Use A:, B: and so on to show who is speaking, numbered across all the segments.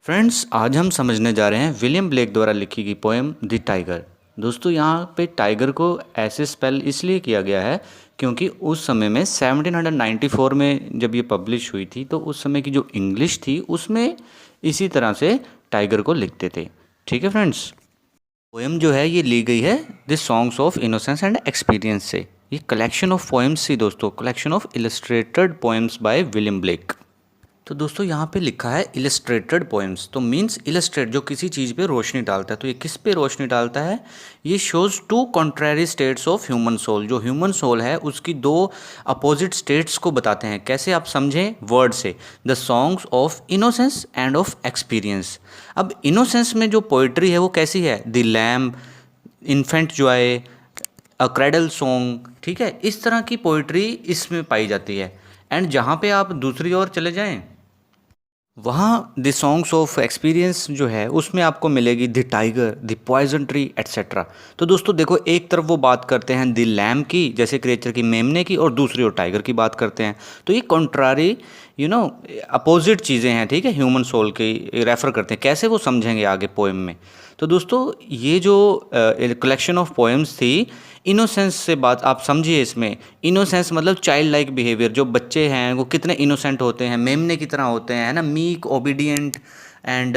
A: Friends, आज हम समझने जा रहे हैं विलियम ब्लेक द्वारा लिखी गई पोएम द टाइगर। दोस्तों, यहाँ पे टाइगर को ऐसे स्पेल इसलिए किया गया है क्योंकि उस समय में 1794 में जब ये पब्लिश हुई थी तो उस समय की जो इंग्लिश थी उसमें इसी तरह से टाइगर को लिखते थे। ठीक है फ्रेंड्स, पोएम जो है ये ली गई है the songs of innocence and experience से। ये कलेक्शन ऑफ पोएम्स थी दोस्तों, collection of illustrated poems by William Blake. तो दोस्तों यहाँ पे लिखा है इलस्ट्रेटेड पोएम्स, तो मीन्स इलस्ट्रेट जो किसी चीज़ पे रोशनी डालता है। तो ये किस पे रोशनी डालता है? ये shows two contrary states of human soul. जो ह्यूमन सोल है उसकी दो अपोजिट स्टेट्स को बताते हैं। कैसे आप समझें? वर्ड से, the songs of innocence end of experience. अब इनोसेंस में जो पोइट्री है वो कैसी है? The lamb, infant Joy, a cradle song. ठीक है, इस तरह की पोइट्री इसमें पाई जाती है। एंड जहाँ पे आप दूसरी ओर चले जाएं, वहाँ द सॉन्ग्स ऑफ एक्सपीरियंस जो है उसमें आपको मिलेगी the tiger, the poison tree etcetera. तो दोस्तों देखो, एक तरफ वो बात करते हैं द लैम्ब की, जैसे क्रिएचर की, मेमने की, और दूसरी ओर टाइगर की बात करते हैं। तो ये कॉन्ट्रारी अपोजिट चीज़ें हैं। ठीक है, ह्यूमन सोल की रेफर करते हैं। कैसे वो समझेंगे आगे पोएम में। तो दोस्तों ये जो कलेक्शन ऑफ पोएम्स थी, इनोसेंस से बात आप समझिए। इसमें इनोसेंस मतलब चाइल्ड लाइक बिहेवियर। जो बच्चे हैं वो कितने इनोसेंट होते हैं, मेमने की तरह होते हैं, है ना, मीक, ओबीडियंट एंड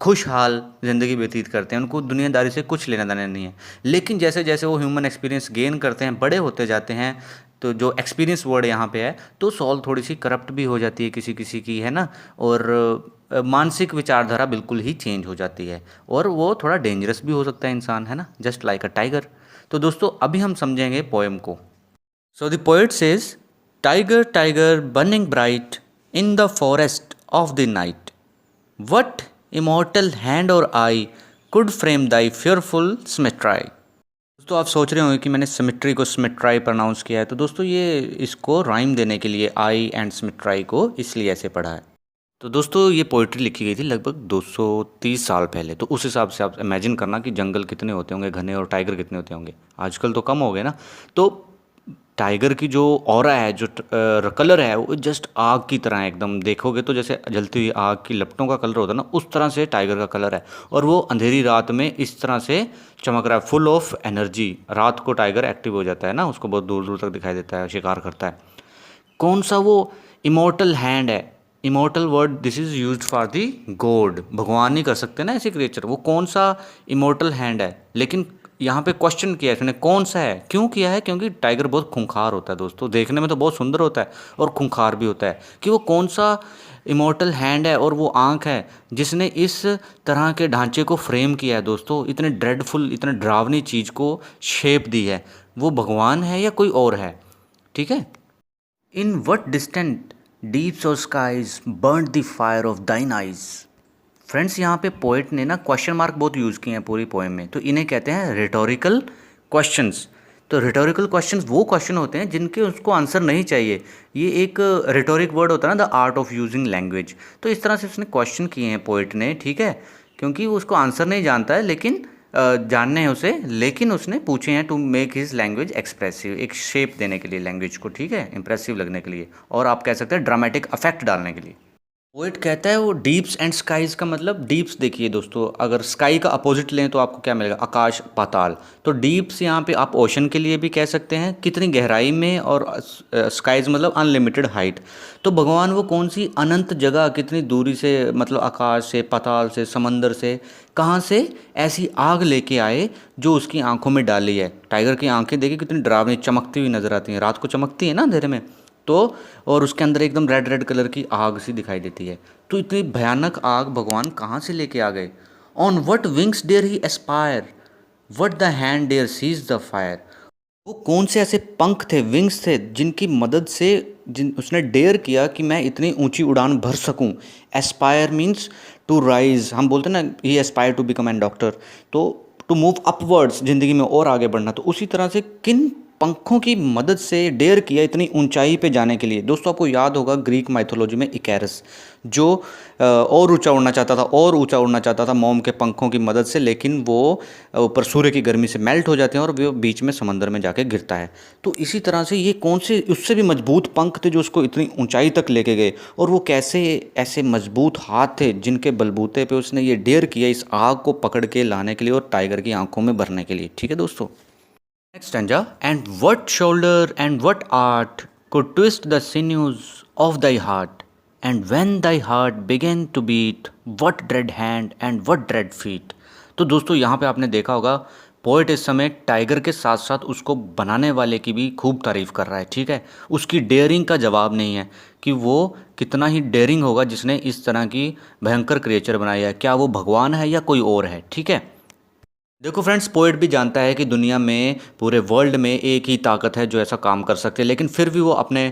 A: खुशहाल ज़िंदगी व्यतीत करते हैं। उनको दुनियादारी से कुछ लेना देना नहीं है। लेकिन जैसे जैसे वो ह्यूमन एक्सपीरियंस गेन करते हैं, बड़े होते जाते हैं, तो जो एक्सपीरियंस वर्ड यहाँ पे है, तो सोल थोड़ी सी करप्ट भी हो जाती है किसी किसी की, है ना, और मानसिक विचारधारा बिल्कुल ही चेंज हो जाती है, और वो थोड़ा डेंजरस भी हो सकता है इंसान, है ना, जस्ट लाइक अ टाइगर। तो दोस्तों अभी हम समझेंगे पोएम को। So the poet says, tiger tiger burning bright in the forest of the night, what immortal hand और आई कुड फ्रेम दाई फ्योरफुल सिमेट्राई। दोस्तों आप सोच रहे होंगे कि मैंने सिमेट्री को सिमेट्राई प्रोनाउंस किया है। तो दोस्तों ये इसको राइम देने के लिए आई एंड सिमेट्राई को इसलिए ऐसे पढ़ा है। तो दोस्तों ये पोइट्री लिखी गई थी लगभग 230 साल पहले। तो उस हिसाब से आप इमेजिन करना कि जंगल कितने होते होंगे घने, और टाइगर कितने होते होंगे। आजकल तो कम हो गए ना। तो टाइगर की जो ऑरा है, जो कलर है, वो जस्ट आग की तरह है एकदम। देखोगे तो जैसे जलती हुई आग की लपटों का कलर होता है ना, उस तरह से टाइगर का कलर है। और वो अंधेरी रात में इस तरह से चमक रहा है, फुल ऑफ एनर्जी। रात को टाइगर एक्टिव हो जाता है ना, उसको बहुत दूर दूर तक दिखाई देता है, शिकार करता है। कौन सा वो इमोर्टल हैंड है? Immortal word this is used for the God. भगवान ही कर सकते हैं ना ऐसे क्रिएचर। वो कौन सा इमोर्टल हैंड है? लेकिन यहाँ पे क्वेश्चन किया है इसने, कौन सा है? क्यों किया है? क्योंकि टाइगर बहुत खूंखार होता है दोस्तों। देखने में तो बहुत सुंदर होता है और खूंखार भी होता है। कि वो कौन सा इमोर्टल हैंड है और वो आँख है जिसने इस तरह के ढांचे को फ्रेम किया है दोस्तों, इतने ड्रेडफुल, इतने डरावनी चीज़ को शेप दी है। वो भगवान है या कोई और है? ठीक है। इन वट डिस्टेंट डीप्स और skies burn the fire of thine eyes. Friends, यहाँ पे पोएट ने ना क्वेश्चन मार्क बहुत यूज़ किए हैं पूरी पोएम में। तो इन्हें कहते हैं रिटोरिकल क्वेश्चंस। तो रिटोरिकल क्वेश्चंस वो क्वेश्चन होते हैं जिनके उसको आंसर नहीं चाहिए। ये एक रिटोरिक वर्ड होता है ना, the art of using language. तो इस तरह से उसने क्वेश्चन किए हैं पोएट ने। ठीक है, क्योंकि वो उसको आंसर नहीं जानता है, लेकिन जानने हैं उसे, लेकिन उसने पूछे हैं to make his language expressive, एक शेप देने के लिए लैंग्वेज को। ठीक है, इंप्रेसिव लगने के लिए, और आप कह सकते हैं ड्रामेटिक अफेक्ट डालने के लिए। पोएट कहता है वो डीप्स एंड स्काईज का मतलब, डीप्स देखिए दोस्तों, अगर स्काई का अपोजिट लें तो आपको क्या मिलेगा? आकाश, पाताल। तो डीप्स यहाँ पे आप ओशन के लिए भी कह सकते हैं, कितनी गहराई में, और स्काईज मतलब अनलिमिटेड हाइट। तो भगवान वो कौन सी अनंत जगह, कितनी दूरी से, मतलब आकाश से, पाताल से, समंदर से, कहाँ से ऐसी आग लेके आए जो उसकी आंखों में डाली है। टाइगर की आंखें देखिए कितनी डरावनी, चमकती हुई नजर आती हैं। रात को चमकती है ना अंधेरे में, तो और उसके अंदर एकदम रेड रेड कलर की आग सी दिखाई देती है। तो इतनी भयानक आग भगवान कहाँ से लेके आ गए? On what wings dare he aspire, what the hand dare seize the fire. वो कौन से ऐसे पंख थे, विंग्स थे, जिनकी मदद से जिन उसने डेयर किया कि मैं इतनी ऊंची उड़ान भर सकूं। Aspire means to rise. हम बोलते हैं ना, he aspire to become an doctor. तो टू मूव अपवर्ड्स, ज़िंदगी में और आगे बढ़ना। तो उसी तरह से किन पंखों की मदद से डेयर किया इतनी ऊंचाई पे जाने के लिए। दोस्तों आपको याद होगा ग्रीक माइथोलॉजी में इकैरस जो और ऊंचा उड़ना चाहता था, और ऊंचा उड़ना चाहता था मोम के पंखों की मदद से, लेकिन वो ऊपर सूर्य की गर्मी से मेल्ट हो जाते हैं और वो बीच में समंदर में जाके गिरता है। तो इसी तरह से ये कौन से उससे भी मजबूत पंख थे जो उसको इतनी ऊंचाई तक लेके गए, और वो कैसे ऐसे मजबूत हाथ थे जिनके बलबूते पे उसने ये डेयर किया इस आग को पकड़ के लाने के लिए और टाइगर की आंखों में भरने के लिए। ठीक है दोस्तों, next stanza, and what shoulder and what art could twist the sinews of thy heart, and when thy heart began to beat, what dread hand and what dread feet। तो दोस्तों यहाँ पे आपने देखा होगा पोएट इस समय टाइगर के साथ साथ उसको बनाने वाले की भी खूब तारीफ कर रहा है। ठीक है, उसकी डेयरिंग का जवाब नहीं है कि वो कितना ही डेयरिंग होगा जिसने इस तरह की भयंकर क्रिएचर बनाया है, क्या वो भगवान है या कोई और है। ठीक है, देखो फ्रेंड्स, पोएट भी जानता है कि दुनिया में पूरे वर्ल्ड में एक ही ताकत है जो ऐसा काम कर सकती है, लेकिन फिर भी वो अपने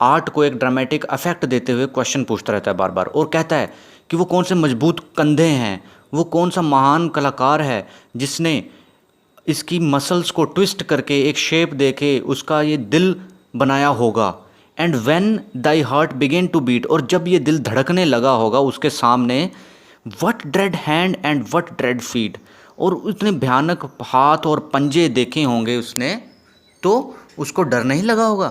A: आर्ट को एक ड्रामेटिक इफेक्ट देते हुए क्वेश्चन पूछता रहता है बार बार, और कहता है कि वो कौन से मजबूत कंधे हैं, वो कौन सा महान कलाकार है जिसने इसकी मसल्स को ट्विस्ट करके एक शेप दे के उसका ये दिल बनाया होगा। And when thy heart began to beat, और जब ये दिल धड़कने लगा होगा उसके सामने, what dread hand and what dread feet, और इतने भयानक हाथ और पंजे देखे होंगे उसने, तो उसको डर नहीं लगा होगा।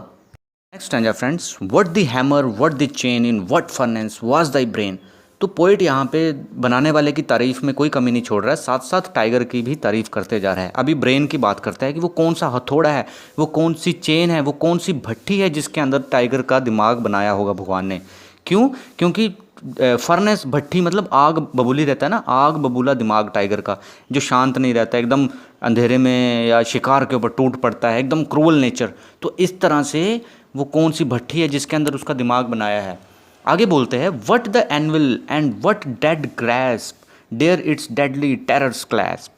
A: Next stanza friends, what the hammer what the chain in what furnace was thy brain. तो पोइट यहाँ पे बनाने वाले की तारीफ में कोई कमी नहीं छोड़ रहा है, साथ साथ टाइगर की भी तारीफ करते जा रहा है। अभी ब्रेन की बात करता है कि वो कौन सा हथौड़ा है, वो कौन सी चेन है, वो कौन सी भट्टी है जिसके अंदर टाइगर का दिमाग बनाया होगा भगवान ने। क्यों? क्योंकि फर्नेस भट्टी मतलब आग बबूली रहता है ना, आग बबूला दिमाग टाइगर का, जो शांत नहीं रहता, एकदम अंधेरे में या शिकार के ऊपर टूट पड़ता है, एकदम क्रूअल नेचर। तो इस तरह से वो कौन सी भट्टी है जिसके अंदर उसका दिमाग बनाया है। आगे बोलते हैं, what the anvil and what dead grasp dare its deadly terrors clasp.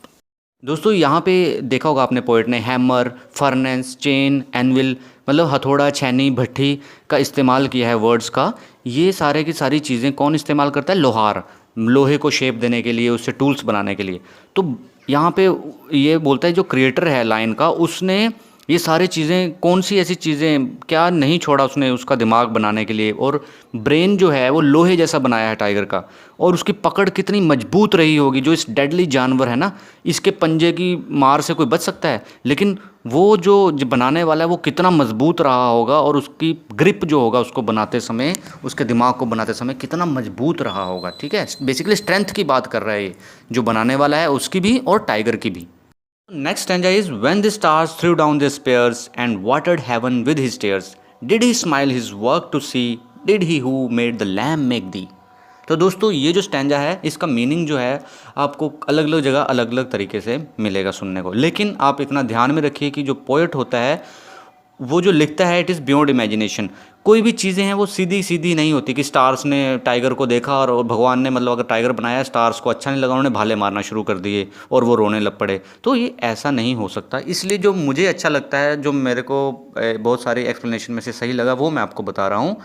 A: दोस्तों यहाँ पे देखा होगा आपने पोएट ने हैमर, फर्नेस, चेन, एनविल मतलब हथौड़ा, छैनी, भट्टी का इस्तेमाल किया है वर्ड्स का। ये सारे की सारी चीज़ें कौन इस्तेमाल करता है? लोहार, लोहे को शेप देने के लिए, उससे टूल्स बनाने के लिए। तो यहाँ पे ये बोलता है जो क्रिएटर है लाइन का, उसने ये सारी चीज़ें, कौन सी ऐसी चीज़ें क्या नहीं छोड़ा उसने उसका दिमाग बनाने के लिए। और ब्रेन जो है वो लोहे जैसा बनाया है टाइगर का, और उसकी पकड़ कितनी मजबूत रही होगी। जो इस डेडली जानवर है ना, इसके पंजे की मार से कोई बच सकता है, लेकिन वो जो बनाने वाला है वो कितना मजबूत रहा होगा, और उसकी ग्रिप जो होगा उसको बनाते समय, उसके दिमाग को बनाते समय कितना मजबूत रहा होगा। ठीक है, बेसिकली स्ट्रेंथ की बात कर रहा है ये, जो बनाने वाला है उसकी भी और टाइगर की भी। Next stanza is, when the stars threw down their spears and watered heaven with his tears, did he smile his work to see, did he who made the lamb make thee। तो दोस्तों ये जो stanza है इसका meaning जो है आपको अलग अलग जगह अलग अलग तरीके से मिलेगा सुनने को, लेकिन आप इतना ध्यान में रखिए कि जो पोएट होता है वो जो लिखता है इट इज़ बियॉन्ड इमेजिनेशन। कोई भी चीज़ें हैं वो सीधी सीधी नहीं होती कि स्टार्स ने टाइगर को देखा और भगवान ने मतलब अगर टाइगर बनाया, स्टार्स को अच्छा नहीं लगा, उन्होंने भाले मारना शुरू कर दिए और वो रोने लग पड़े। तो ये ऐसा नहीं हो सकता। इसलिए जो मुझे अच्छा लगता है, जो मेरे को बहुत सारी एक्सप्लेनेशन में से सही लगा, वो मैं आपको बता रहा हूँ।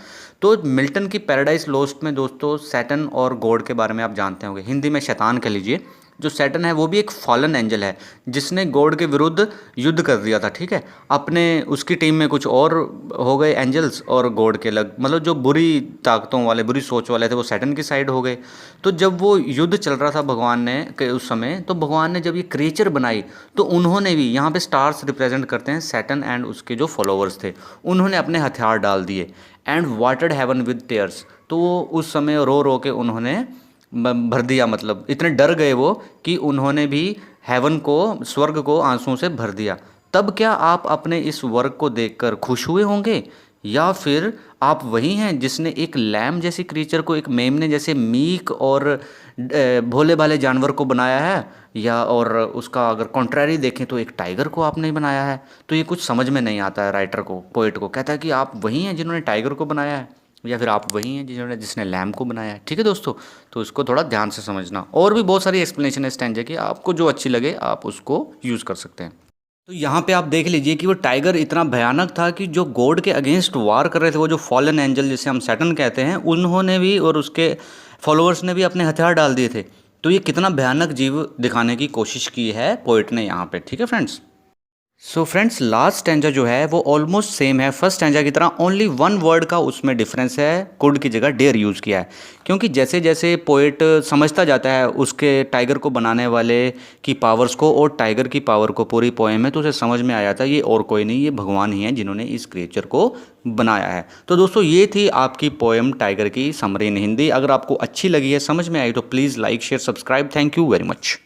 A: तो मिल्टन की पैराडाइज लॉस्ट में दोस्तों सैटर्न और गॉड के बारे में आप जानते होंगे, हिंदी में शैतान कह लीजिए। जो सैटर्न है वो भी एक फॉलन एंजल है जिसने गॉड के विरुद्ध युद्ध कर दिया था। ठीक है, अपने उसकी टीम में कुछ और हो गए एंजल्स, और गॉड के अलग, मतलब जो बुरी ताकतों वाले, बुरी सोच वाले थे वो सैटर्न की साइड हो गए। तो जब वो युद्ध चल रहा था भगवान ने के उस समय, तो भगवान ने जब ये क्रिएचर बनाई तो उन्होंने भी, यहाँ पे स्टार्स रिप्रेजेंट करते हैं सैटर्न एंड उसके जो फॉलोअर्स थे, उन्होंने अपने हथियार डाल दिए। And watered heaven with tears, तो वो उस समय रो रो के उन्होंने भर दिया, मतलब इतने डर गए वो कि उन्होंने भी हेवन को, स्वर्ग को आंसुओं से भर दिया। तब क्या आप अपने इस वर्क को देखकर खुश हुए होंगे, या फिर आप वही हैं जिसने एक लैम जैसी क्रीचर को, एक मेमने जैसे मीक और भोले भाले जानवर को बनाया है, या और उसका अगर कॉन्ट्रैरी देखें तो एक टाइगर को आपने बनाया है। तो ये कुछ समझ में नहीं आता है राइटर को, पोएट को। कहता है कि आप वही हैं जिन्होंने टाइगर को बनाया है, या फिर आप वही हैं जिसने लैम्प को बनाया है। ठीक है दोस्तों, तो इसको थोड़ा ध्यान से समझना। और भी बहुत सारी एक्सप्लेनेशन है स्टैंजा की, आपको जो अच्छी लगे आप उसको यूज़ कर सकते हैं। तो यहाँ पे आप देख लीजिए कि वो टाइगर इतना भयानक था कि जो गॉड के अगेंस्ट वार कर रहे थे, वो जो फॉलन एंजल जिसे हम सैटर्न कहते हैं, उन्होंने भी और उसके फॉलोअर्स ने भी अपने हथियार डाल दिए थे। तो ये कितना भयानक जीव दिखाने की कोशिश की है पोएट ने यहाँ पे। ठीक है friends, so friends, last stanza जो है वो ऑलमोस्ट सेम है फर्स्ट स्टैंजा की तरह, ओनली वन वर्ड का उसमें डिफरेंस है, कुड की जगह डेयर यूज़ किया है। क्योंकि जैसे जैसे पोएट समझता जाता है उसके टाइगर को बनाने वाले की पावर्स को और टाइगर की पावर को पूरी पोएम में, तो उसे समझ में आ जाता है ये और कोई नहीं, ये भगवान ही है जिन्होंने इस क्रिएचर को बनाया है। तो दोस्तों ये थी आपकी पोएम टाइगर की समरी इन हिंदी। अगर आपको अच्छी लगी है, समझ में आई, तो please like share subscribe. Thank you very much.